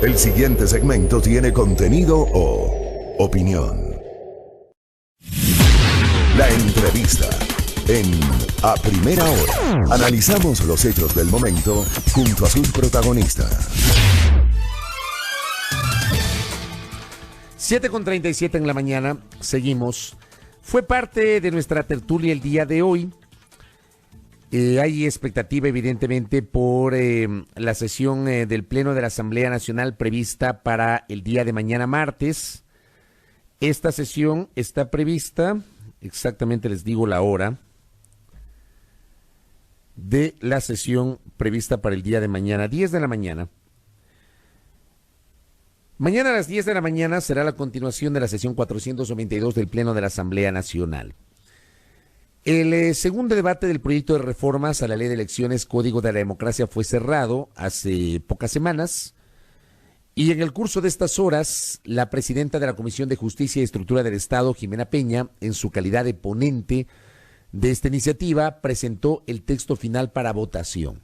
El siguiente segmento tiene contenido o opinión. La entrevista en A Primera Hora. Analizamos los hechos del momento junto a sus protagonistas. 7:37 en la mañana, seguimos. Fue parte de nuestra tertulia el día de hoy. Hay expectativa, evidentemente, por la sesión del Pleno de la Asamblea Nacional prevista para el día de mañana martes. Esta sesión está prevista, exactamente les digo la hora, de la sesión prevista para el día de mañana, 10 de la mañana. Mañana a las 10 de la mañana será la continuación de la sesión 492 del Pleno de la Asamblea Nacional. El segundo debate del proyecto de reformas a la Ley de Elecciones Código de la Democracia fue cerrado hace pocas semanas y en el curso de estas horas, la presidenta de la Comisión de Justicia y Estructura del Estado, Jimena Peña, en su calidad de ponente de esta iniciativa, presentó el texto final para votación.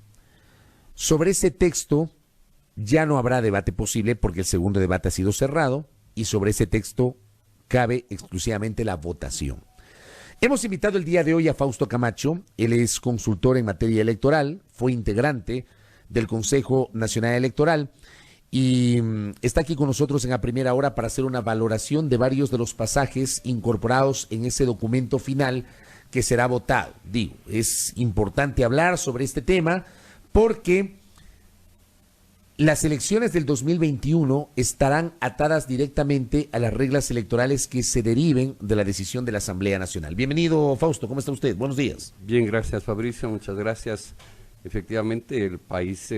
Sobre ese texto ya no habrá debate posible porque el segundo debate ha sido cerrado y sobre ese texto cabe exclusivamente la votación. Hemos invitado el día de hoy a Fausto Camacho. Él es consultor en materia electoral, fue integrante del Consejo Nacional Electoral y está aquí con nosotros en la primera hora para hacer una valoración de varios de los pasajes incorporados en ese documento final que será votado. Digo, es importante hablar sobre este tema porque las elecciones del 2021 estarán atadas directamente a las reglas electorales que se deriven de la decisión de la Asamblea Nacional. Bienvenido, Fausto, ¿cómo está usted? Buenos días. Bien, gracias, Fabricio, muchas gracias. Efectivamente, el país,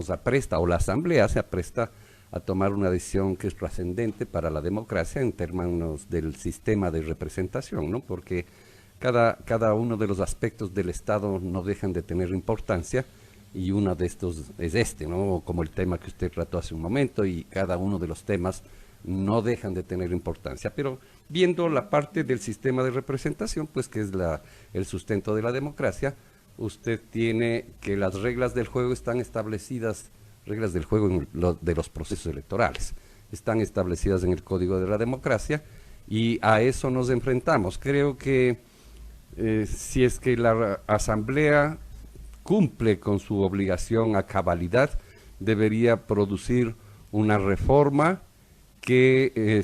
apresta, o la Asamblea se apresta a tomar una decisión que es trascendente para la democracia en términos del sistema de representación, ¿no? Porque cada uno de los aspectos del Estado no dejan de tener importancia. Y uno de estos es este, ¿no? Como el tema que usted trató hace un momento, y cada uno de los temas no dejan de tener importancia. Pero viendo la parte del sistema de representación, pues que es el sustento de la democracia, usted tiene que las reglas del juego están establecidas, reglas del juego de los procesos electorales, están establecidas en el Código de la Democracia, y a eso nos enfrentamos. Creo que si es que la Asamblea cumple con su obligación a cabalidad, debería producir una reforma que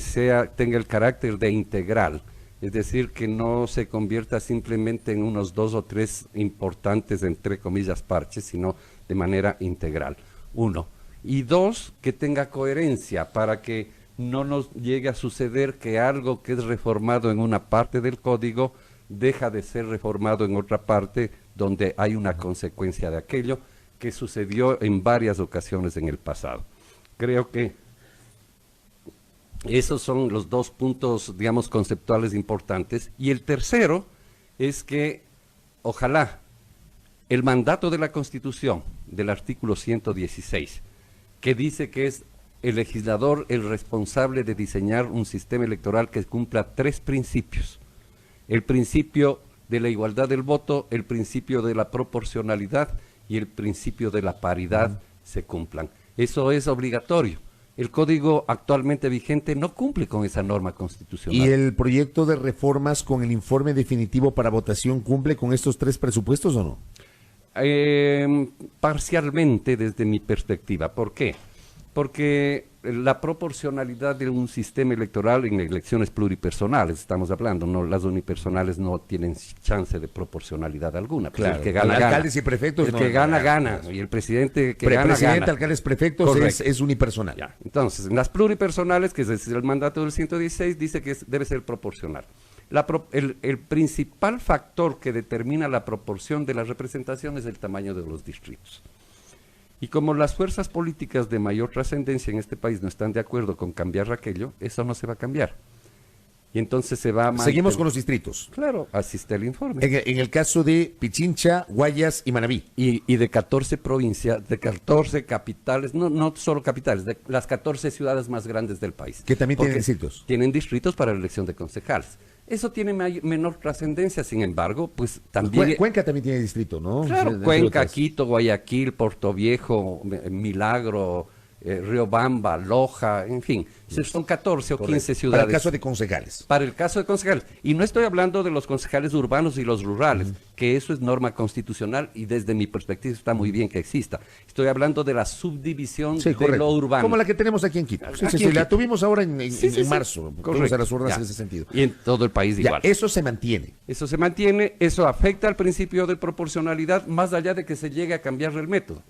tenga el carácter de integral, es decir, que no se convierta simplemente en unos 2 o 3 importantes, entre comillas, parches, sino de manera integral. 1. Y 2, que tenga coherencia para que no nos llegue a suceder que algo que es reformado en una parte del código deja de ser reformado en otra parte, donde hay una consecuencia de aquello que sucedió en varias ocasiones en el pasado. Creo que esos son los 2 puntos, conceptuales importantes. Y el tercero es que, ojalá, el mandato de la Constitución, del artículo 116, que dice que es el legislador el responsable de diseñar un sistema electoral que cumpla 3 principios. El principio de la igualdad del voto, el principio de la proporcionalidad y el principio de la paridad se cumplan. Eso es obligatorio. El código actualmente vigente no cumple con esa norma constitucional. ¿Y el proyecto de reformas con el informe definitivo para votación cumple con estos 3 presupuestos o no? Parcialmente desde mi perspectiva. ¿Por qué? Porque la proporcionalidad de un sistema electoral en elecciones pluripersonales, estamos hablando, no, las unipersonales no tienen chance de proporcionalidad alguna. Claro, el que gana, gana. Alcaldes y prefectos. El que gana, gana. Y el presidente que gana, presidente, gana. alcaldes, prefectos es unipersonal. Ya. Entonces, en las pluripersonales, que es el mandato del 116, dice que debe ser proporcional. El principal factor que determina la proporción de la representación es el tamaño de los distritos. Y como las fuerzas políticas de mayor trascendencia en este país no están de acuerdo con cambiar aquello, eso no se va a cambiar. Y entonces se va a Seguimos con los distritos. Claro, así está el informe. En el caso de Pichincha, Guayas y Manabí. Y de 14 provincias, de 14 capitales, no solo capitales, de las 14 ciudades más grandes del país. Que también tienen distritos. Tienen distritos para la elección de concejales. Eso tiene menor trascendencia, sin embargo, pues también... Cuenca también tiene distrito, ¿no? Claro, Cuenca, Quito, Guayaquil, Portoviejo, Milagro, Riobamba, Loja, en fin, son 14 o 15 ciudades. Para el caso de concejales. Para el caso de concejales. Y no estoy hablando de los concejales urbanos y los rurales, que eso es norma constitucional y desde mi perspectiva está muy bien que exista. Estoy hablando de la subdivisión de lo urbano. Como la que tenemos aquí en Quito. La tuvimos ahora en marzo. Correcto. A las urnas en ese sentido. Y en todo el país igual. Eso se mantiene. Eso se mantiene, eso afecta al principio de proporcionalidad, más allá de que se llegue a cambiar el método.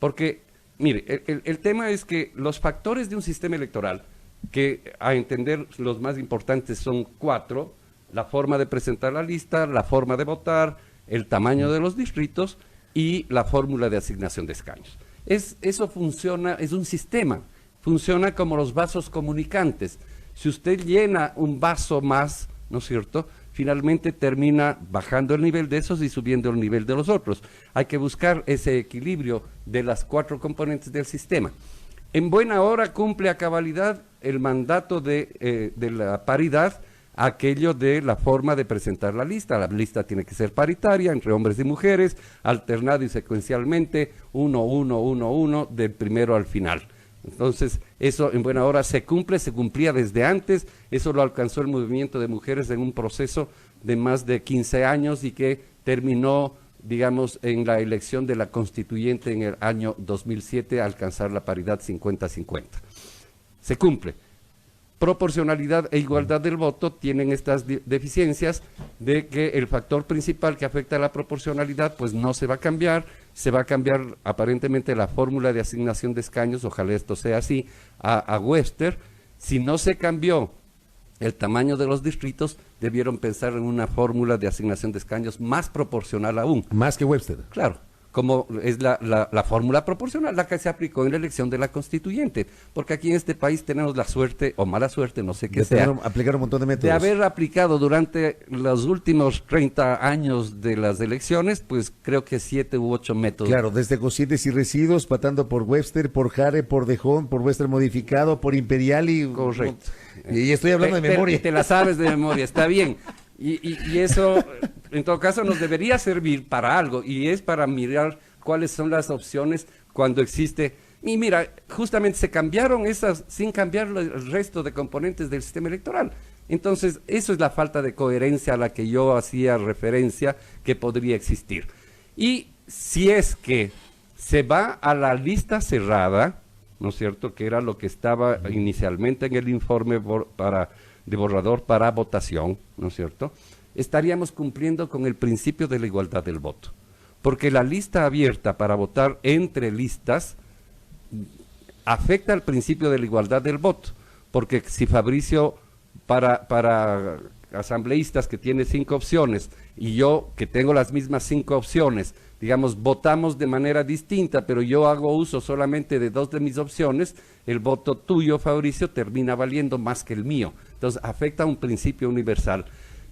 Porque mire, el tema es que los factores de un sistema electoral, que a entender los más importantes son 4, la forma de presentar la lista, la forma de votar, el tamaño de los distritos y la fórmula de asignación de escaños. Eso funciona, es un sistema, funciona como los vasos comunicantes. Si usted llena un vaso más, ¿no es cierto?, finalmente termina bajando el nivel de esos y subiendo el nivel de los otros. Hay que buscar ese equilibrio de las 4 componentes del sistema. En buena hora cumple a cabalidad el mandato de la paridad, aquello de la forma de presentar la lista. La lista tiene que ser paritaria entre hombres y mujeres, alternado y secuencialmente, 1, 1, 1, 1, del primero al final. Entonces, eso en buena hora se cumplía desde antes, eso lo alcanzó el movimiento de mujeres en un proceso de más de 15 años y que terminó, digamos, en la elección de la constituyente en el año 2007, alcanzar la paridad 50-50. Se cumple. Proporcionalidad e igualdad del voto tienen estas deficiencias de que el factor principal que afecta a la proporcionalidad pues no se va a cambiar, se va a cambiar aparentemente la fórmula de asignación de escaños, ojalá esto sea así, a Webster. Si no se cambió el tamaño de los distritos, debieron pensar en una fórmula de asignación de escaños más proporcional aún. Más que Webster. Claro, como es la fórmula proporcional, la que se aplicó en la elección de la constituyente, porque aquí en este país tenemos la suerte, o mala suerte, no sé qué sea, aplicar un montón de métodos. De haber aplicado durante los últimos 30 años de las elecciones, pues creo que 7 u 8 métodos. Claro, desde cocientes y residuos, patando por Webster, por Jare, por Dejón, por Webster modificado, por Imperial y... Correcto. Y estoy hablando de memoria. Te la sabes de memoria, está bien. Y eso, en todo caso, nos debería servir para algo, y es para mirar cuáles son las opciones cuando existe. Y mira, justamente se cambiaron esas sin cambiar el resto de componentes del sistema electoral. Entonces, eso es la falta de coherencia a la que yo hacía referencia que podría existir. Y si es que se va a la lista cerrada, ¿no es cierto?, que era lo que estaba inicialmente en el informe de borrador para votación, ¿no es cierto?, estaríamos cumpliendo con el principio de la igualdad del voto. Porque la lista abierta para votar entre listas afecta al principio de la igualdad del voto. Porque si Fabricio, para asambleístas que tiene 5 opciones, y yo que tengo las mismas 5 opciones, digamos, votamos de manera distinta, pero yo hago uso solamente de 2 de mis opciones, el voto tuyo, Fabricio, termina valiendo más que el mío. Entonces, afecta a un principio universal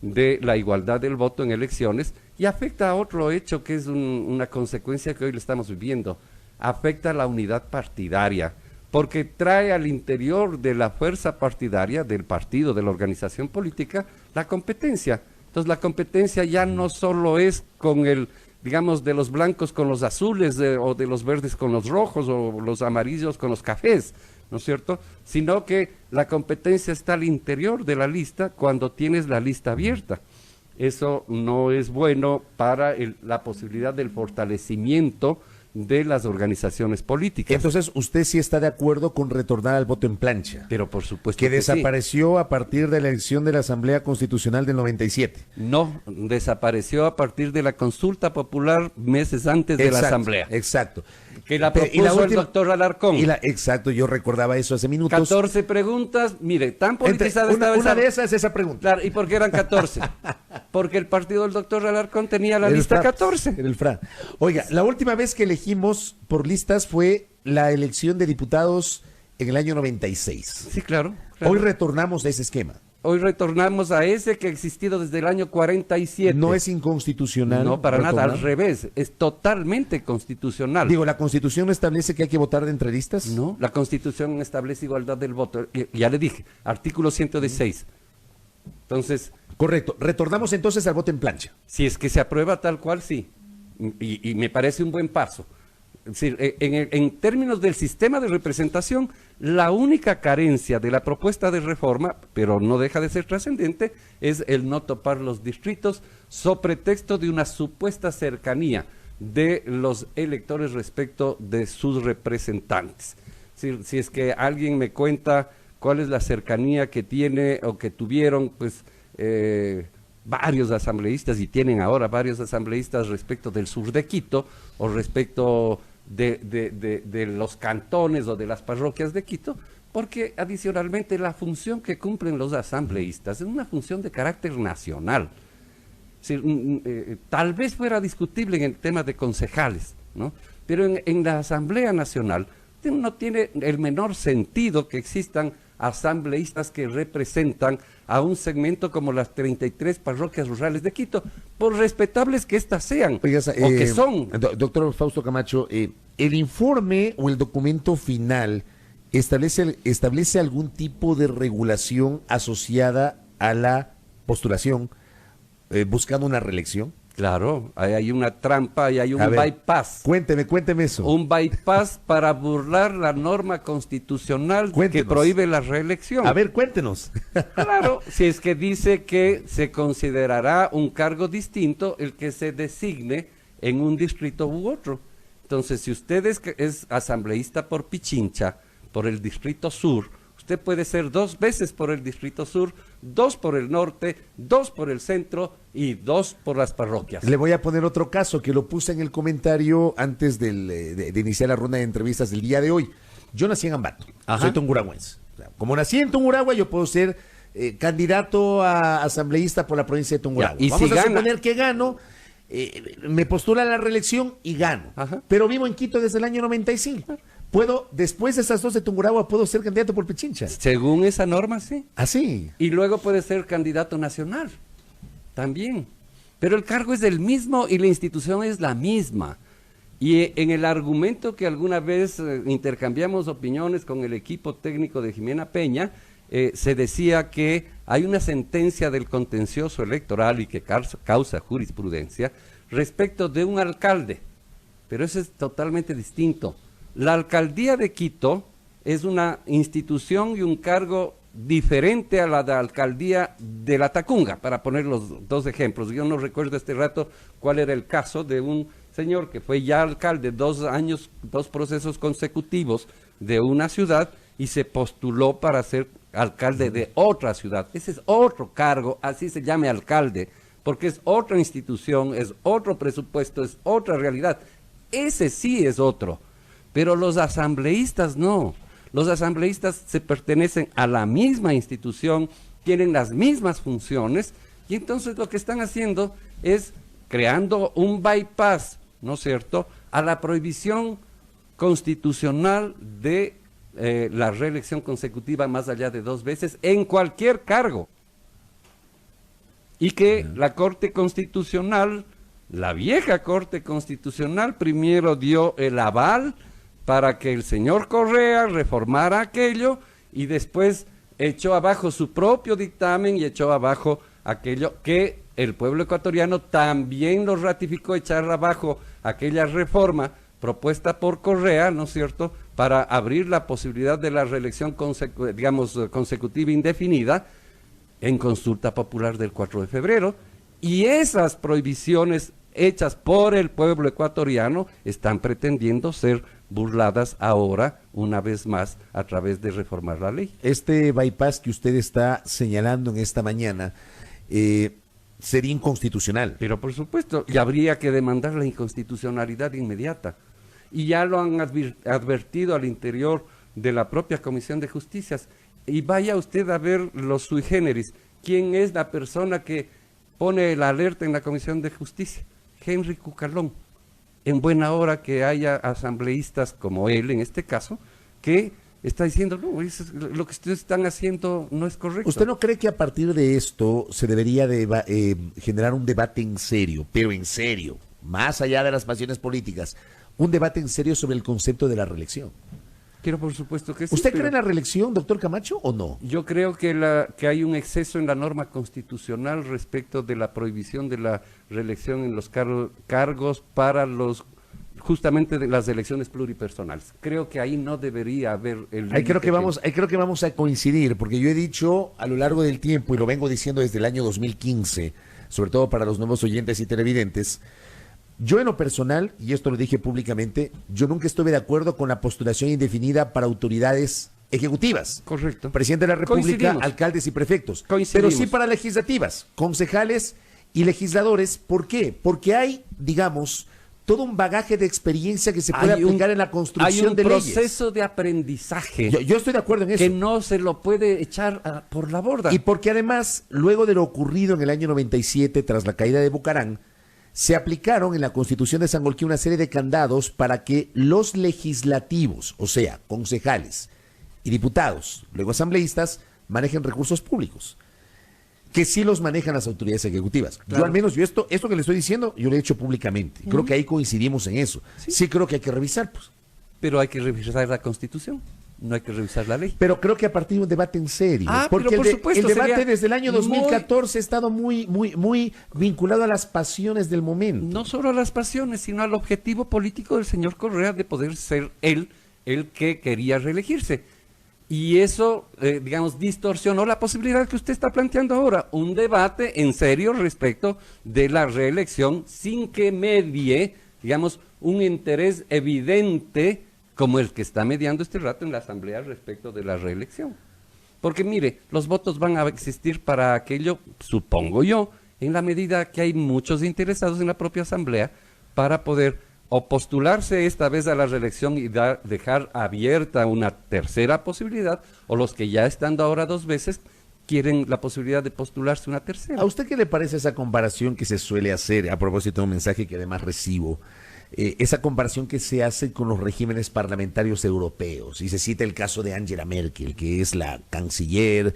de la igualdad del voto en elecciones y afecta a otro hecho que es una consecuencia que hoy le estamos viviendo. Afecta a la unidad partidaria, porque trae al interior de la fuerza partidaria, del partido, de la organización política, la competencia. Entonces, la competencia ya no solo es con el, digamos, de los blancos con los azules, o de los verdes con los rojos, o los amarillos con los cafés, ¿no es cierto?, sino que la competencia está al interior de la lista cuando tienes la lista abierta. Eso no es bueno para la posibilidad del fortalecimiento de las organizaciones políticas. Entonces, usted sí está de acuerdo con retornar al voto en plancha. Pero por supuesto que desapareció a partir de la elección de la Asamblea Constitucional del 97. No, desapareció a partir de la consulta popular meses antes de la Asamblea. Exacto. Que la propuso el doctor Alarcón. Exacto, yo recordaba eso hace minutos. 14 preguntas, mire, tan politizada estaba una de esas es esa pregunta. Claro, ¿y por qué eran 14? Porque el partido del doctor Alarcón tenía la lista 14. En el FRA. Oiga, la última vez que elegimos por listas fue la elección de diputados en el año 96. Sí, claro. Hoy retornamos a ese esquema. Hoy retornamos a ese que ha existido desde el año 47. ¿No es inconstitucional? No, para nada, al revés, es totalmente constitucional. Digo, ¿la Constitución establece que hay que votar de entre listas? No, la Constitución establece igualdad del voto. Ya le dije, artículo 116. Entonces... Correcto, retornamos entonces al voto en plancha. Si es que se aprueba tal cual, sí. Y me parece un buen paso. Es decir, en términos del sistema de representación, la única carencia de la propuesta de reforma, pero no deja de ser trascendente, es el no topar los distritos sobre pretexto de una supuesta cercanía de los electores respecto de sus representantes. Si es que alguien me cuenta cuál es la cercanía que tiene o que tuvieron, pues, varios asambleístas, y tienen ahora varios asambleístas respecto del sur de Quito, o respecto de los cantones o de las parroquias de Quito, porque adicionalmente la función que cumplen los asambleístas es una función de carácter nacional. Tal vez fuera discutible en el tema de concejales, ¿no? Pero en la Asamblea Nacional no tiene el menor sentido que existan asambleístas que representan a un segmento como las 33 parroquias rurales de Quito, por respetables que éstas sean, Oigas, o que son. Doctor Fausto Camacho, ¿el informe o el documento final establece algún tipo de regulación asociada a la postulación buscando una reelección? Claro, hay una trampa y hay un bypass. Cuénteme eso. Un bypass para burlar la norma constitucional que prohíbe la reelección. A ver, cuéntenos. Claro, si es que dice que se considerará un cargo distinto el que se designe en un distrito u otro. Entonces, si usted es asambleísta por Pichincha, por el distrito sur, usted puede ser 2 veces por el distrito sur, 2 por el norte, 2 por el centro y 2 por las parroquias. Le voy a poner otro caso que lo puse en el comentario antes de iniciar la ronda de entrevistas del día de hoy. Yo nací en Ambato, soy tunguragüense. O sea, como nací en Tungurahua, yo puedo ser candidato a asambleísta por la provincia de Tungurahua. Y vamos si a gana, suponer que gano, me postula a la reelección y gano. Pero vivo en Quito desde el año 95. Puedo, después de esas 2 de Tungurahua, puedo ser candidato por Pichincha. Según esa norma, sí. ¿Ah, sí? Y luego puede ser candidato nacional, también. Pero el cargo es el mismo y la institución es la misma. Y en el argumento que alguna vez intercambiamos opiniones con el equipo técnico de Jimena Peña, se decía que hay una sentencia del contencioso electoral y que causa jurisprudencia respecto de un alcalde. Pero eso es totalmente distinto. La alcaldía de Quito es una institución y un cargo diferente a la de alcaldía de La Tacunga, para poner los 2 ejemplos. Yo no recuerdo este rato cuál era el caso de un señor que fue ya alcalde 2 años, 2 procesos consecutivos de una ciudad y se postuló para ser alcalde de otra ciudad. Ese es otro cargo, así se llame alcalde, porque es otra institución, es otro presupuesto, es otra realidad. Ese sí es otro. Pero los asambleístas no. Los asambleístas se pertenecen a la misma institución, tienen las mismas funciones, y entonces lo que están haciendo es creando un bypass, ¿no es cierto?, a la prohibición constitucional de la reelección consecutiva más allá de 2 veces en cualquier cargo. Y que la Corte Constitucional, la vieja Corte Constitucional, primero dio el aval para que el señor Correa reformara aquello y después echó abajo su propio dictamen y echó abajo aquello que el pueblo ecuatoriano también lo ratificó, echar abajo aquella reforma propuesta por Correa, ¿no es cierto?, para abrir la posibilidad de la reelección consecutiva indefinida en consulta popular del 4 de febrero, y esas prohibiciones hechas por el pueblo ecuatoriano están pretendiendo ser burladas ahora, una vez más, a través de reformar la ley. Este bypass que usted está señalando en esta mañana sería inconstitucional. Pero por supuesto, y habría que demandar la inconstitucionalidad inmediata. Y ya lo han advertido al interior de la propia Comisión de Justicias. Y vaya usted a ver los sui generis. ¿Quién es la persona que pone la alerta en la Comisión de Justicia? Henry Cucalón. En buena hora que haya asambleístas como él, en este caso, que está diciendo, no, lo que ustedes están haciendo no es correcto. ¿Usted no cree que a partir de esto se debería generar un debate en serio, pero en serio, más allá de las pasiones políticas, un debate en serio sobre el concepto de la reelección? Quiero, por supuesto que sí. ¿Usted cree en la reelección, doctor Camacho, o no? Yo creo que hay un exceso en la norma constitucional respecto de la prohibición de la reelección en los cargos para los justamente de las elecciones pluripersonales. Creo que ahí no debería haber el ahí creo que vamos a coincidir, porque yo he dicho a lo largo del tiempo, y lo vengo diciendo desde el año 2015, sobre todo para los nuevos oyentes y televidentes, yo en lo personal, y esto lo dije públicamente, yo nunca estuve de acuerdo con la postulación indefinida para autoridades ejecutivas. Correcto. Presidente de la República, alcaldes y prefectos. Pero sí para legislativas, concejales y legisladores. ¿Por qué? Porque hay, digamos, todo un bagaje de experiencia que se puede aplicar en la construcción de leyes. Hay un proceso de aprendizaje. Yo estoy de acuerdo en eso. Que no se lo puede echar por la borda. Y porque además, luego de lo ocurrido en el año 97, tras la caída de Bucarán, se aplicaron en la Constitución de Sangolquí una serie de candados para que los legislativos, o sea, concejales y diputados, luego asambleístas, manejen recursos públicos, que sí los manejan las autoridades ejecutivas. Claro. Yo al menos, esto que le estoy diciendo, yo lo he hecho públicamente. Creo que ahí coincidimos en eso. Sí creo que hay que revisar, pues. Pero hay que revisar la Constitución. No hay que revisar la ley. Pero creo que a partir de un debate en serio. Porque pero por supuesto, el debate desde el año 2014 ha estado muy vinculado a las pasiones del momento. No solo a las pasiones, sino al objetivo político del señor Correa de poder ser él el que quería reelegirse. Y eso, digamos, distorsionó la posibilidad que usted está planteando ahora. Un debate en serio respecto de la reelección sin que medie, digamos, un interés evidente como el que está mediando este rato en la Asamblea respecto de la reelección. Porque mire, los votos van a existir para aquello, supongo yo, en la medida que hay muchos interesados en la propia Asamblea para poder o postularse esta vez a la reelección y dejar abierta una tercera posibilidad, o los que ya estando ahora 2 veces quieren la posibilidad de postularse una tercera. ¿A usted qué le parece esa comparación que se suele hacer, a propósito de un mensaje que además recibo, esa comparación que se hace con los regímenes parlamentarios europeos? Y se cita el caso de Angela Merkel, que es la canciller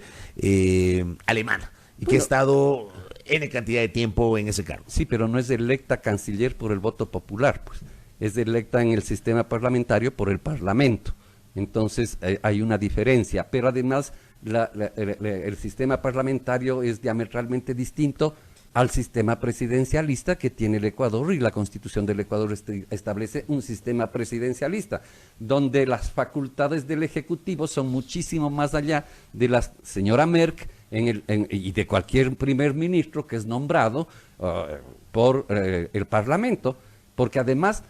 alemana, y que ha estado N cantidad de tiempo en ese cargo. Sí, pero no es electa canciller por el voto popular, pues. Es electa en el sistema parlamentario por el Parlamento. Entonces hay una diferencia, pero además el sistema parlamentario es diametralmente distinto al sistema presidencialista que tiene el Ecuador, y la Constitución del Ecuador establece un sistema presidencialista, donde las facultades del Ejecutivo son muchísimo más allá de la señora Merkel y de cualquier primer ministro que es nombrado por el Parlamento, porque además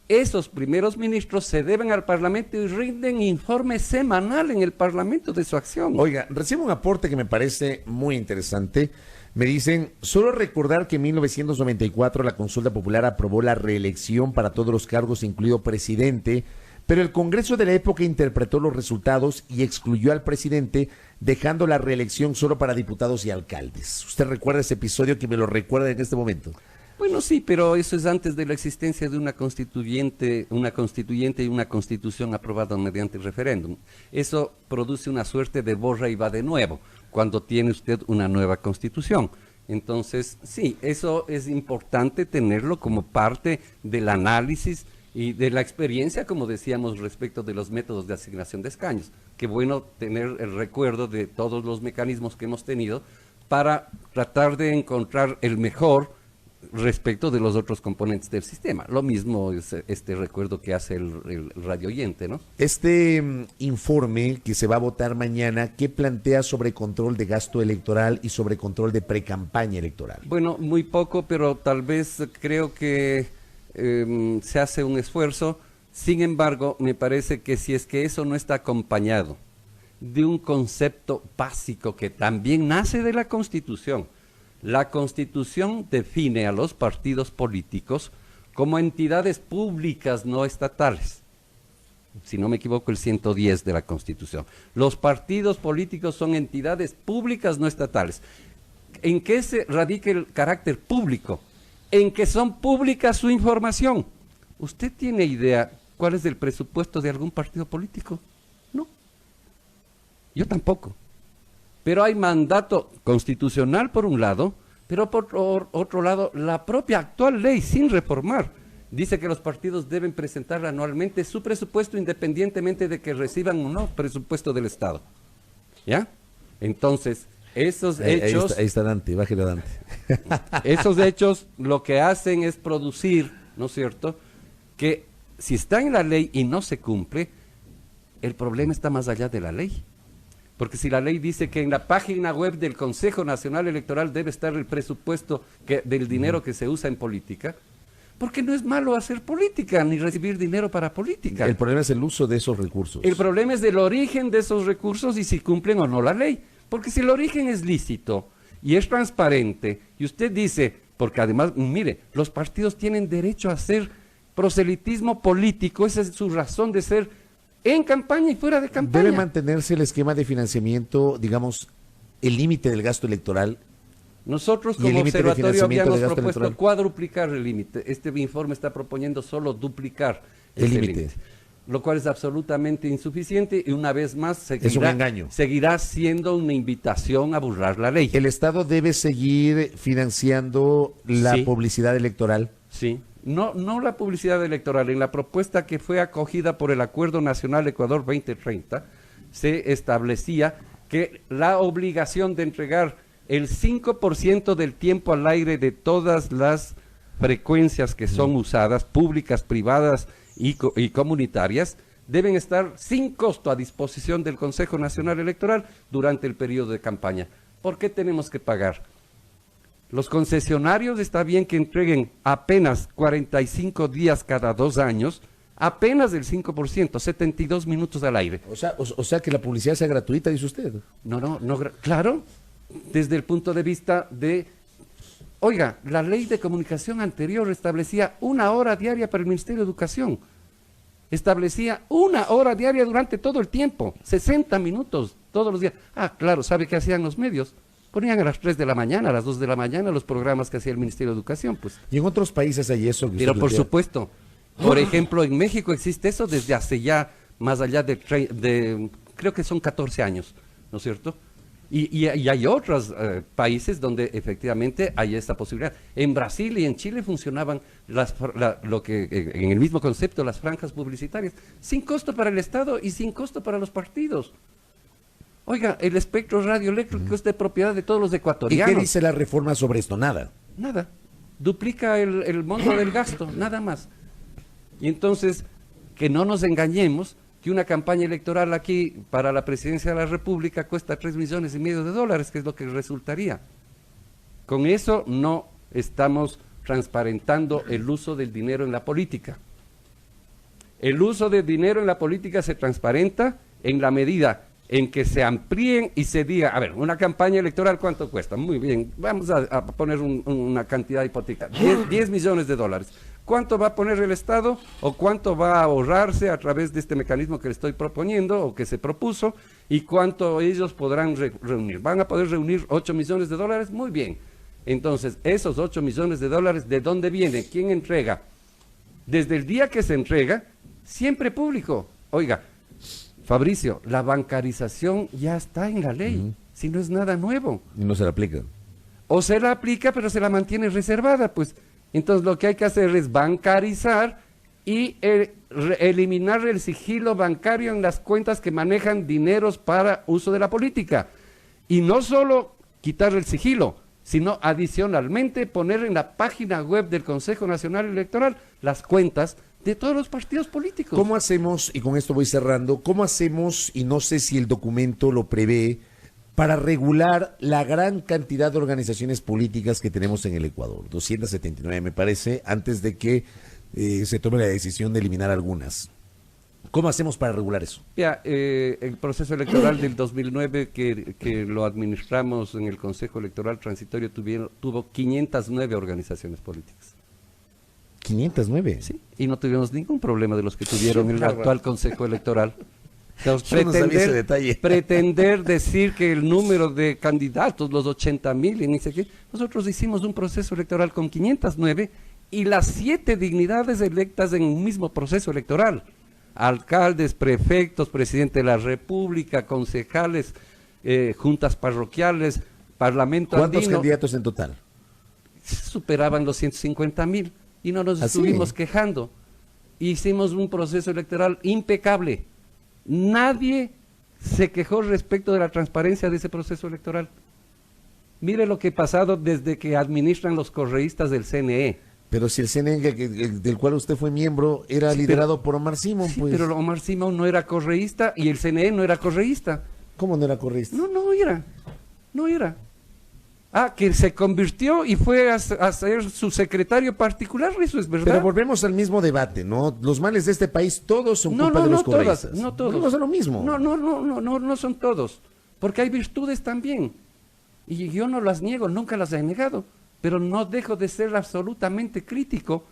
esos primeros ministros se deben al Parlamento y rinden informe semanal en el Parlamento de su acción. Oiga, recibo un aporte que me parece muy interesante. Me dicen, solo recordar que en 1994 la consulta popular aprobó la reelección para todos los cargos, incluido presidente, pero el Congreso de la época interpretó los resultados y excluyó al presidente, dejando la reelección solo para diputados y alcaldes. ¿Usted recuerda ese episodio? Que me lo recuerda en este momento. Bueno, sí, pero eso es antes de la existencia de una constituyente y una constitución aprobada mediante referéndum. Eso produce una suerte de borra y va de nuevo cuando tiene usted una nueva constitución. Entonces, sí, eso es importante tenerlo como parte del análisis y de la experiencia, como decíamos, respecto de los métodos de asignación de escaños. Qué bueno tener el recuerdo de todos los mecanismos que hemos tenido para tratar de encontrar el mejor respecto de los otros componentes del sistema. Lo mismo es este recuerdo que hace el radio oyente, ¿no? Este informe que se va a votar mañana, ¿qué plantea sobre control de gasto electoral y sobre control de precampaña electoral? Bueno, muy poco, pero tal vez creo que se hace un esfuerzo. Sin embargo, me parece que si es que eso no está acompañado de un concepto básico que también nace de la Constitución. La Constitución define a los partidos políticos como entidades públicas no estatales. Si no me equivoco, el 110 de la Constitución. Los partidos políticos son entidades públicas no estatales. ¿En qué se radica el carácter público? En que son públicas su información. ¿Usted tiene idea cuál es el presupuesto de algún partido político? No. Yo tampoco. Pero hay mandato constitucional por un lado, pero por otro lado, la propia actual ley, sin reformar, dice que los partidos deben presentar anualmente su presupuesto independientemente de que reciban o no presupuesto del Estado. ¿Ya? Entonces, esos hechos... Ahí está Dante, bájale a Dante. Esos hechos lo que hacen es producir, ¿no es cierto?, que si está en la ley y no se cumple, el problema está más allá de la ley. Porque si la ley dice que en la página web del Consejo Nacional Electoral debe estar el presupuesto del dinero que se usa en política, porque no es malo hacer política, ni recibir dinero para política. El problema es el uso de esos recursos. El problema es del origen de esos recursos y si cumplen o no la ley. Porque si el origen es lícito y es transparente, y usted dice, porque además, mire, los partidos tienen derecho a hacer proselitismo político, esa es su razón de ser en campaña y fuera de campaña. ¿Debe mantenerse el esquema de financiamiento, digamos, el límite del gasto electoral? Nosotros como observatorio habíamos propuesto cuadruplicar el límite. Este informe está proponiendo solo duplicar el límite, lo cual es absolutamente insuficiente y una vez más es un engaño. Seguirá siendo una invitación a burlar la ley. ¿El Estado debe seguir financiando la publicidad electoral? Sí. No la publicidad electoral. En la propuesta que fue acogida por el Acuerdo Nacional Ecuador 2030, se establecía que la obligación de entregar el 5% del tiempo al aire de todas las frecuencias que son usadas, públicas, privadas y comunitarias, deben estar sin costo a disposición del Consejo Nacional Electoral durante el periodo de campaña. ¿Por qué tenemos que pagar? Los concesionarios está bien que entreguen apenas 45 días cada 2 años, apenas del 5%, 72 minutos al aire. O sea que la publicidad sea gratuita, dice usted. No, claro, desde el punto de vista de... Oiga, la ley de comunicación anterior establecía 1 hora diaria para el Ministerio de Educación. Establecía 1 hora diaria durante todo el tiempo, 60 minutos todos los días. Ah, claro, ¿sabe qué hacían los medios? Ponían a las 3 de la mañana, a las 2 de la mañana los programas que hacía el Ministerio de Educación, pues. Y en otros países hay eso. Pero por supuesto, por ejemplo, en México existe eso desde hace ya más allá de creo que son 14 años, ¿no es cierto? Y hay otros países donde efectivamente hay esta posibilidad. En Brasil y en Chile funcionaban en el mismo concepto, las franjas publicitarias, sin costo para el Estado y sin costo para los partidos. Oiga, el espectro radioeléctrico es de propiedad de todos los ecuatorianos. ¿Y qué dice la reforma sobre esto? Nada. Nada. Duplica el monto del gasto, nada más. Y entonces, que no nos engañemos, que una campaña electoral aquí para la presidencia de la República cuesta $3,5 millones, que es lo que resultaría. Con eso no estamos transparentando el uso del dinero en la política. El uso del dinero en la política se transparenta en la medida en que se amplíen y se diga, a ver, una campaña electoral, ¿cuánto cuesta? Muy bien, vamos a poner una cantidad hipotética, 10 millones de dólares. ¿Cuánto va a poner el Estado o cuánto va a ahorrarse a través de este mecanismo que le estoy proponiendo o que se propuso y cuánto ellos podrán reunir? ¿Van a poder reunir 8 millones de dólares? Muy bien. Entonces, esos 8 millones de dólares, ¿de dónde viene? ¿Quién entrega? Desde el día que se entrega, siempre público. Oiga, Fabricio, la bancarización ya está en la ley, si no es nada nuevo. Y no se la aplica. O se la aplica, pero se la mantiene reservada, pues. Entonces lo que hay que hacer es bancarizar y eliminar el sigilo bancario en las cuentas que manejan dineros para uso de la política. Y no solo quitar el sigilo, sino adicionalmente poner en la página web del Consejo Nacional Electoral las cuentas de todos los partidos políticos. ¿Cómo hacemos, y con esto voy cerrando, cómo hacemos, y no sé si el documento lo prevé, para regular la gran cantidad de organizaciones políticas que tenemos en el Ecuador? 279 me parece, antes de que se tome la decisión de eliminar algunas. ¿Cómo hacemos para regular eso? Ya, el proceso electoral del 2009 que lo administramos en el Consejo Electoral Transitorio tuvo 509 organizaciones políticas. 509. Sí, y no tuvimos ningún problema de los que tuvieron el actual Consejo Electoral. Entonces, pretender decir que el número de candidatos, los 80,000 y ni sé qué, nosotros hicimos un proceso electoral con 509 y las 7 dignidades electas en un mismo proceso electoral. Alcaldes, prefectos, presidente de la República, concejales, juntas parroquiales, parlamento andino. ¿Cuántos candidatos en total? Superaban los 150,000 y no nos estuvimos quejando. Hicimos un proceso electoral impecable. Nadie se quejó respecto de la transparencia de ese proceso electoral. Mire lo que ha pasado desde que administran los correístas del CNE. Pero si el CNE del cual usted fue miembro era Sí, liderado por Omar Simón, Sí, pues. pero Omar Simón no era correísta y el CNE no era correísta. ¿Cómo no era correísta? No era. Ah, que se convirtió y fue a ser su secretario particular, eso es verdad. Pero volvemos al mismo debate, ¿no? Los males de este país todos son No, culpa no, de los no todas, correístas. no todos. Volvemos a lo mismo. No son todos, porque hay virtudes también. Y yo no las niego, nunca las he negado, pero no dejo de ser absolutamente crítico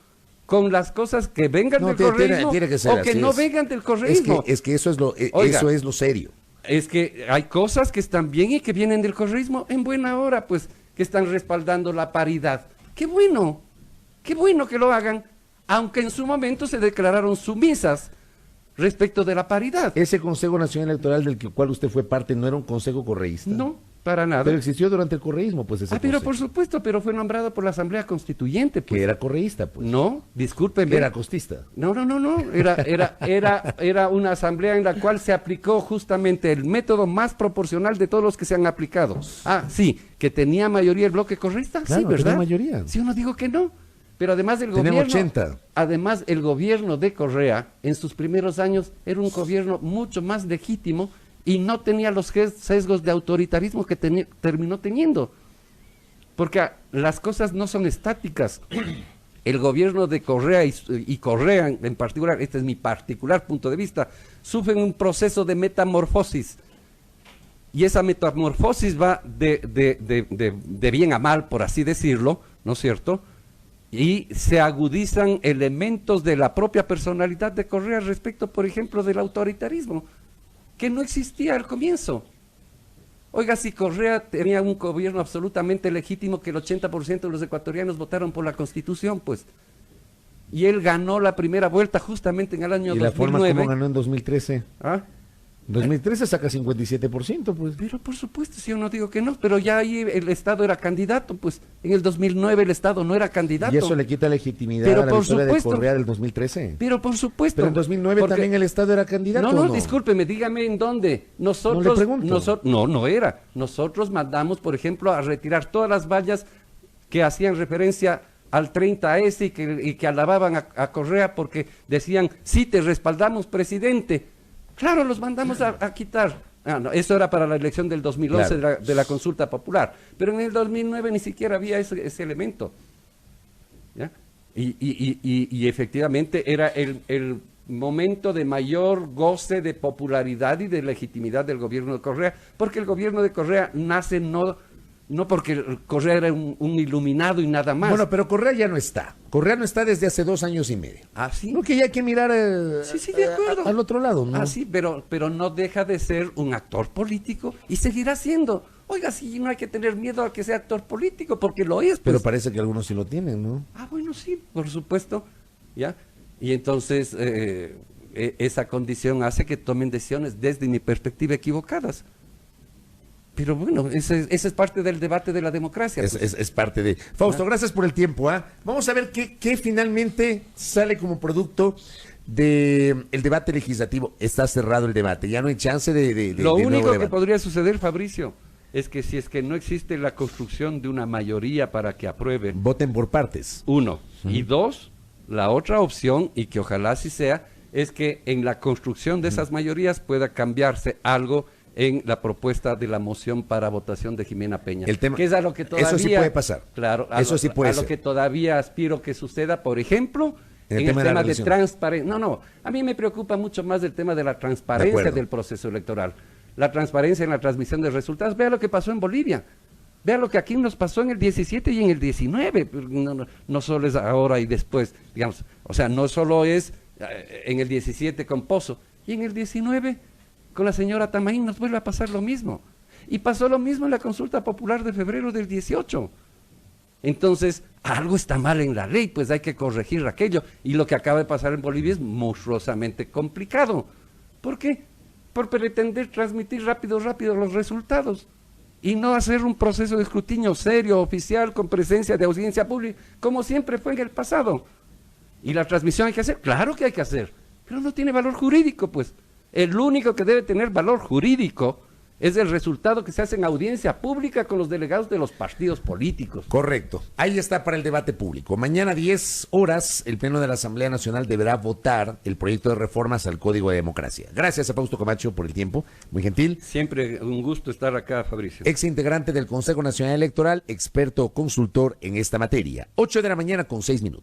con las cosas que vengan No, del tiene correísmo que ser o que así no es. vengan del correísmo. Es que eso Oiga, eso es lo serio. Es que hay cosas que están bien y que vienen del correísmo en buena hora, pues, que están respaldando la paridad. Qué bueno que lo hagan, aunque en su momento se declararon sumisas respecto de la paridad. Ese Consejo Nacional Electoral del cual usted fue parte no era un consejo correísta. No, para nada. Pero existió durante el correísmo, pues ese Pero consejo, por supuesto, pero fue nombrado por la Asamblea Constituyente, pues. que era correísta, pues. No, discúlpeme. Que era costista. No. Era una asamblea en la cual se aplicó justamente el método más proporcional de todos los que se han aplicado. Ah, sí, que tenía mayoría el bloque correísta, Claro, sí, ¿verdad? tenía mayoría. Sí, yo no digo que no. Pero además del Tenemos gobierno, 80. además el gobierno de Correa en sus primeros años era un gobierno mucho más legítimo y no tenía los sesgos de autoritarismo que terminó teniendo. Porque las cosas no son estáticas. El gobierno de Correa y Correa en particular, este es mi particular punto de vista, sufren un proceso de metamorfosis. Y esa metamorfosis va de bien a mal, por así decirlo, ¿no es cierto? Y se agudizan elementos de la propia personalidad de Correa respecto, por ejemplo, del autoritarismo, que no existía al comienzo. Oiga, si Correa tenía un gobierno absolutamente legítimo, que el 80% de los ecuatorianos votaron por la Constitución, pues, y él ganó la primera vuelta justamente en el año 2009. ¿Y la forma como ganó en 2013? ¿Ah? En 2013 saca 57%, pues. Pero por supuesto, si yo no digo que no, pero ya ahí el Estado era candidato, pues en el 2009 el Estado no era candidato. Y eso le quita legitimidad Pero a la por victoria supuesto. de Correa del 2013. Pero por supuesto. Pero en 2009 porque- también el Estado era candidato. No, discúlpeme, dígame en dónde. Nosotros, No le pregunto. no era. Nosotros mandamos, por ejemplo, a retirar todas las vallas que hacían referencia al 30S y que alababan a Correa porque decían, sí, te respaldamos, presidente. Claro, los mandamos a quitar. Ah, no, eso era para la elección del 2011 Claro. de la consulta popular. Pero en el 2009 ni siquiera había ese elemento. ¿Ya? Y efectivamente era el momento de mayor goce de popularidad y de legitimidad del gobierno de Correa, porque el gobierno de Correa nace no porque Correa era un iluminado y nada más. Bueno, pero Correa ya no está. Correa no está desde hace 2 años y medio. ¿Ah, sí? No, que ya hay que mirar Sí, de acuerdo. al otro lado, ¿no? Ah, sí, pero no deja de ser un actor político y seguirá siendo. Oiga, sí, no hay que tener miedo a que sea actor político, porque lo es. Pero Pues. parece que algunos sí lo tienen, ¿no? Ah, bueno, sí, por supuesto. ¿Ya? Y entonces esa condición hace que tomen decisiones desde mi perspectiva equivocadas. Pero bueno, ese es parte del debate de la democracia. pues. Es parte de... Fausto, gracias por el tiempo. Vamos a ver qué finalmente sale como producto del debate legislativo. Está cerrado el debate, ya no hay chance de Lo nuevo único que debate. podría suceder, Fabricio, es que si es que no existe la construcción de una mayoría para que apruebe, Voten por partes. uno, y dos, la otra opción, y que ojalá así sea, es que en la construcción de esas mayorías pueda cambiarse algo en la propuesta de la moción para votación de Jimena Peña. El tema- que es a lo que todavía, eso sí puede pasar. Claro, Eso sí puede a lo ser. que todavía aspiro que suceda, por ejemplo, En el en tema el de la tema de religión. transparencia. No, a mí me preocupa mucho más el tema de la De transparencia acuerdo. del proceso electoral. La transparencia en la transmisión de resultados. Vea lo que pasó en Bolivia. Vea lo que aquí nos pasó en el 17 y en el 19. No solo es ahora y después, digamos. O sea, no solo es en el 17 con Pozo. Y en el 19 con la señora Tamaín nos vuelve a pasar lo mismo. Y pasó lo mismo en la consulta popular de febrero del 18. Entonces, algo está mal en la ley, pues hay que corregir aquello. Y lo que acaba de pasar en Bolivia es monstruosamente complicado. ¿Por qué? Por pretender transmitir rápido los resultados y no hacer un proceso de escrutinio serio, oficial, con presencia de audiencia pública, como siempre fue en el pasado. ¿Y la transmisión hay que hacer? Claro que hay que hacer, pero no tiene valor jurídico, pues. El único que debe tener valor jurídico es el resultado que se hace en audiencia pública con los delegados de los partidos políticos. Correcto. Ahí está para el debate público. Mañana 10 horas, el Pleno de la Asamblea Nacional deberá votar el proyecto de reformas al Código de Democracia. Gracias a Fausto Camacho por el tiempo, muy gentil. Siempre un gusto estar acá, Fabricio. Ex integrante del Consejo Nacional Electoral, experto consultor en esta materia. 8 de la mañana con 6 minutos.